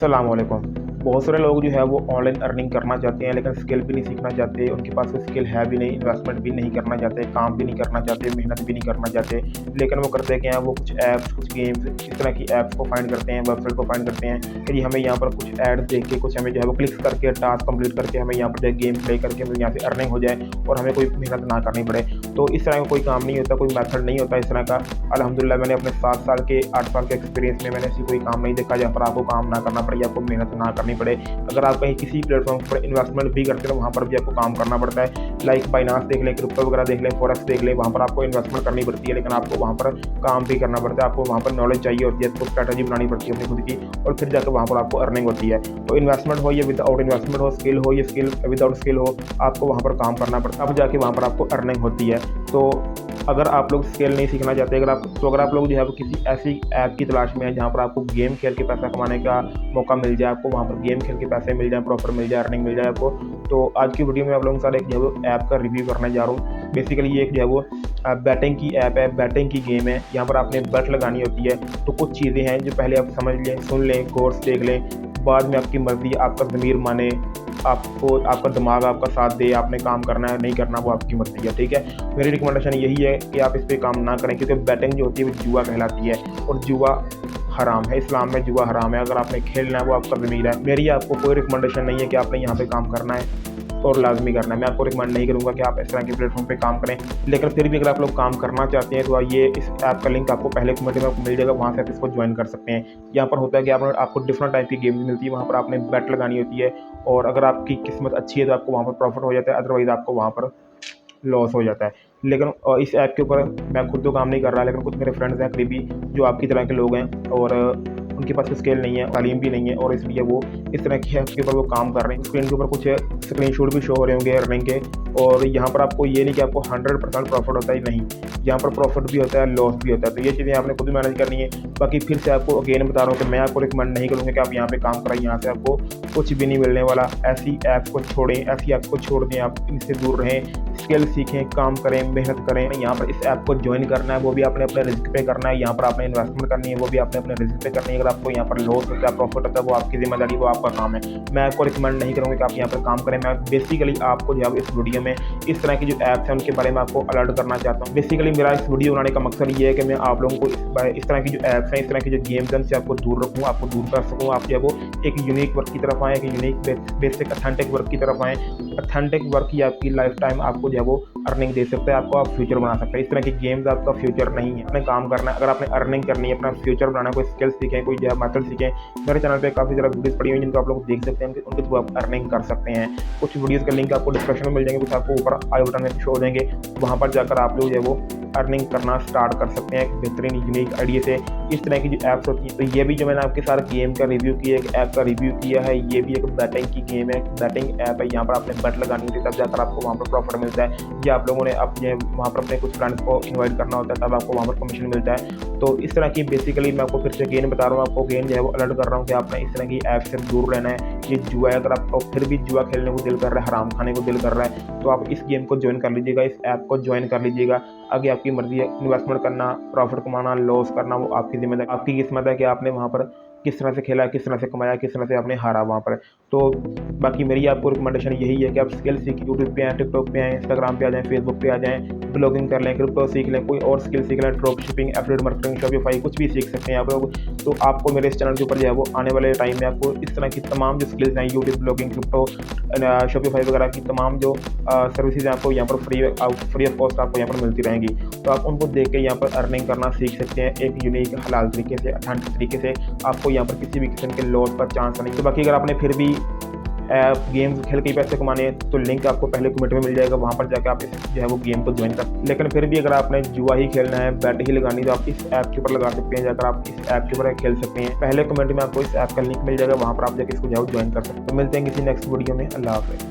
अस्सलामुअलैकुम। बहुत सारे लोग जो है वो ऑनलाइन अर्निंग करना चाहते हैं, लेकिन स्किल भी नहीं सीखना चाहते, उनके पास कोई स्किल है भी नहीं, इन्वेस्टमेंट भी नहीं करना चाहते, काम भी नहीं करना चाहते, मेहनत भी नहीं करना चाहते। लेकिन वो करते क्या हैं, वो कुछ ऐप्स, कुछ गेम्स, इस तरह की ऐप्स को फाइंड करते हैं, वेबसाइट को फाइंड करते हैं कि जी हमें यहाँ पर कुछ एड्स देख के, कुछ हमें जो है वो क्लिक करके, टास्क कंप्लीट करके हमें यहाँ पर जो है गेम प्ले करके हमें यहाँ से अर्निंग हो जाए और हमें कोई मेहनत ना करनी पड़े। तो इस तरह का कोई काम नहीं होता, कोई मेथड नहीं होता इस तरह का। अल्हम्दुलिल्लाह मैंने अपने 7 साल के 8 साल के एक्सपीरियंस में मैंने ऐसी कोई काम नहीं देखा जहाँ पर आपको काम ना करना पड़े या आपको मेहनत ना करनी पड़े। अगर आप कहीं किसी प्लेटफॉर्म पर इन्वेस्टमेंट भी करते हैं तो वहाँ पर भी आपको काम करना पड़ता है। लाइक बाइनांस देख लें, क्रिप्टो वगैरह देख लें, फॉरेक्स देख लें, वहाँ पर आपको इन्वेस्टमेंट करनी पड़ती है, लेकिन आपको वहाँ पर काम भी करना पड़ता है। आपको वहाँ पर नॉलेज चाहिए होती है, आपको स्ट्रैटेजी बनानी पड़ती है अपनी खुद की, और फिर जाकर वहाँ पर आपको अर्निंग होती है। तो इन्वेस्टमेंट हो या विदाउट इन्वेस्टमेंट हो, स्किल हो या स्किल विदाउट स्किल हो, आपको वहाँ पर काम करना पड़ता है, अब जाके वहाँ पर आपको अर्निंग होती है। तो अगर आप लोग स्किल नहीं सीखना चाहते, अगर आप लोग जो है वो किसी ऐसी ऐप की तलाश में है जहाँ पर आपको गेम खेल के पैसा कमाने का मौका मिल जाए, आपको वहाँ पर गेम खेल के पैसे मिल जाए, प्रॉफिट मिल जाए, अर्निंग मिल जाए आपको, तो आज की वीडियो में आप लोगों के साथ एक जो है वो ऐप का रिव्यू करने जा रहा हूँ। बेसिकली ये एक जो है वो बैटिंग की ऐप है, बैटिंग की गेम है। यहाँ पर आपने बेट लगानी होती है। तो कुछ चीज़ें हैं जो पहले आप समझ लें, सुन लें, कोर्स देख लें, बाद में आपकी मर्जी, आपका ज़मीर माने, आपको आपका दिमाग आपका साथ दे, आपने काम करना है नहीं करना वो आपकी मर्जी है, ठीक है। मेरी रिकमेंडेशन यही है कि आप इस पर काम ना करें, क्योंकि बैटिंग जो होती है वो जुआ कहलाती है और जुआ हराम है। इस्लाम में जुआ हराम है। अगर आपने खेलना है वो आपका ज़मीर है। मेरी आपको कोई रिकमेंडेशन नहीं है कि आपने यहाँ पे काम करना है और लाजमी करना है। मैं आपको रिकमेंड नहीं करूँगा कि आप इस तरह के प्लेटफॉर्म पे काम करें, लेकिन फिर भी अगर आप लोग काम करना चाहते हैं तो ये इस ऐप का लिंक आपको पहले कमेंट में आपको मिल जाएगा, वहाँ से आप इसको ज्वाइन कर सकते हैं। यहाँ पर होता है कि आपको डिफरेंट टाइप की गेम्स मिलती है, वहाँ पर आपने बेट लगानी होती है, और अगर आपकी किस्मत अच्छी है तो आपको वहाँ पर प्रॉफिट हो जाता है, अदरवाइज़ आपको वहाँ पर लॉस हो जाता है। लेकिन इस ऐप के ऊपर मैं खुद तो काम नहीं कर रहा, लेकिन कुछ मेरे फ्रेंड्स हैं करीबी जो आपकी तरह के लोग हैं, और उनके पास स्किल नहीं है, तालीम भी नहीं है, और इसलिए वो इस तरह की ऐप के ऊपर वो काम कर रहे हैं। स्क्रीन के ऊपर कुछ स्क्रीनशॉट भी शो हो रहे होंगे अर्निंग के, और यहाँ पर आपको ये नहीं कि आपको 100% प्रॉफिट होता है, नहीं, यहाँ पर प्रॉफिट भी होता है, लॉस भी होता है। तो ये चीज़ें आपने खुद मैनेज करनी है। बाकी फिर से आपको अगेन बता रहा हूँ कि मैं आपको रिकमेंड नहीं करूँगा कि आप यहाँ पे काम करें, यहाँ से आपको कुछ भी नहीं मिलने वाला। ऐसी ऐप को छोड़ें, ऐसी ऐप को छोड़ दें, आप इनसे दूर रहें, स्किल सीखें, काम करें, मेहनत करें। यहाँ पर इस ऐप को ज्वाइन करना है वो भी आपने अपने रिस्क पे करना है, यहाँ पर आपने इन्वेस्टमेंट करनी है वो भी आपने अपने रिस्क पे करनी है। अगर आपको यहाँ पर लॉस होता है, प्रॉफिट होता है, वो आपकी जिम्मेदारी, वो आपका काम है। मैं आपको रिकमेंड नहीं करूँगा कि आप यहाँ पर काम करें। मैं बेसिकली आपको जो है इस वीडियो में इस तरह की जो ऐप्स हैं उनके बारे में आपको अलर्ट करना चाहता हूँ। बेसिकली मेरा इस वीडियो बनाने का मकसद ये है कि मैं आप लोगों को इस तरह की जो ऐप्स हैं, इस तरह की जो गेम्स हैं उनसे आपको दूर रखूँ, आपको दूर कर सकूँ। आप जो है वो एक यूनिक वर्क की तरफ आएँ, एक यूनिक बेसिक अथेंटिक वर्क की तरफ आएँ। अथेंटिक वर्क ही आपकी लाइफ टाइम आपको जो है वो अर्निंग दे सकता है, आपको आप फ्यूचर बना सकते हैं। इस तरह की गेम्स आपका फ्यूचर नहीं है। आपने काम करना है, अगर आपने अर्निंग करनी है, अपना फ्यूचर बनाना है, कोई स्किल सीखें, कोई जो है मेथड सीखें। मेरे चैनल पे काफ़ी ज़्यादा वीडियोस पड़ी हुई हैं जिनको आप लोग देख सकते हैं, उनके थ्रू आप अर्निंग कर सकते हैं। कुछ वीडियोस के लिंक आपको डिस्क्रिप्शन में मिल जाएंगे, कुछ आपको ऊपर आई बटन में शो हो जाएंगे, वहाँ पर जाकर आप लोग जो है वो अर्निंग करना स्टार्ट कर सकते हैं एक बेहतरीन यूनिक आइडिया से। इस तरह की जो ऐप्स होती हैं, तो ये भी जो मैंने आपके साथ गेम का रिव्यू किया, एक ऐप का रिव्यू किया है, ये भी एक बैटिंग की गेम है, बैटिंग ऐप है। यहाँ पर आपने बेट लगानी होती है, तब जाकर आपको वहाँ पर प्रॉफिट मिलता है, या आप लोगों ने अपने वहाँ पर अपने कुछ फ्रेंड्स को इन्वाइट करना होता है, तब आपको वहाँ पर कमीशन मिलता है। तो इस तरह की बेसिकली मैं आपको फिर से गेम बता रहा हूँ, आपको गेम जो है वो अलर्ट कर रहा हूँ कि आपने इस तरह की ऐप से दूर रहना है। ये जुआ है, अगर आपको फिर भी जुआ खेलने को दिल कर रहा है, हराम खाने को दिल कर रहा है, तो आप इस गेम को ज्वाइन कर लीजिएगा, इस ऐप को ज्वाइन कर लीजिएगा। आगे आपकी मर्जी है, इन्वेस्टमेंट करना, प्रॉफिट कमाना, लॉस करना, वो आपकी जिम्मेदारी, आपकी किस्मत है कि आपने वहाँ पर किस तरह से खेला, किस तरह से कमाया, किस तरह से आपने हारा वहाँ पर। तो बाकी मेरी आपको रिकमेंडेशन यही है कि आप स्किल सीखें, यूट्यूब पे आएँ, टिकटॉक पे आएँ, इंस्टाग्राम पे आ जाएँ, फेसबुक पे आ जाएँ, ब्लॉगिंग कर लें, क्रिप्टो सीख लें, कोई और स्किल सीख लें, drop shipping, affiliate marketing, Shopify, कुछ भी सीख सकते हैं आप लोग। तो आपको मेरे इस चैनल के ऊपर जो है वो आने वाले टाइम में आपको इस तरह की तमाम जो स्किल्स हैं, यूट्यूब, ब्लॉगिंग, क्रिप्टो, शॉपिफाई वगैरह की तमाम जो सर्विसेज हैं आपको यहाँ पर फ्री ऑफ कॉस्ट आपको यहाँ पर मिलती रहेंगी। तो आप उनको देख के यहाँ पर अर्निंग करना सीख सकते हैं एक यूनिक हलाल तरीके से, अथेंटिक तरीके से। आपको यहाँ पर किसी भी किस्म के लॉस का चांस नहीं। तो बाकी अगर आपने फिर भी गेम्स खेल के पैसे कमाने हैं तो लिंक आपको पहले कमेंट में मिल जाएगा, वहाँ पर जाकर आप इस जो है वो गेम को ज्वाइन कर। लेकिन फिर भी अगर आपने जुआ ही खेलना है, बैट ही लगानी, तो आप इस ऐप के ऊपर लगा सकते हैं, जाकर आप इस ऐप के ऊपर खेल सकते हैं। पहले कमेंट में आपको इस ऐप का लिंक मिल जाएगा, वहाँ पर आप जाकर इसको जो है ज्वाइन कर सकते हैं। तो मिलते हैं किसी नेक्स्ट वीडियो में। अल्लाह हाफ़िज़।